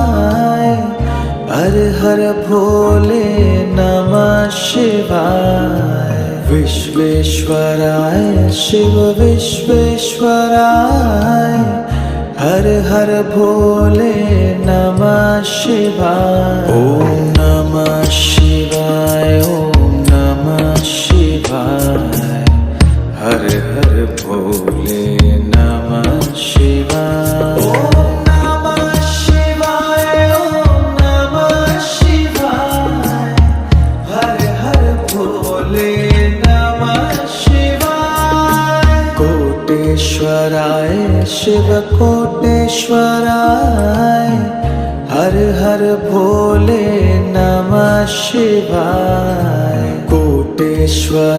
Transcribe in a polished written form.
शिवाय, हर हर भोले नमः शिवाय। विश्वेश्वराय शिव विश्वेश्वराय, हर हर भोले नमः शिवाय। ओम नमः शिवाय, ओम नमः शिवाय, हर हर भोले नमः शिवाय। ओम नमः शिवाय, ओम नमः शिवाय, हर हर भोले नमः शिवाय। कोटेश्वराय शिव कोटेश्वराय, हर हर भोले नमः शिवाय। कोटेश्वर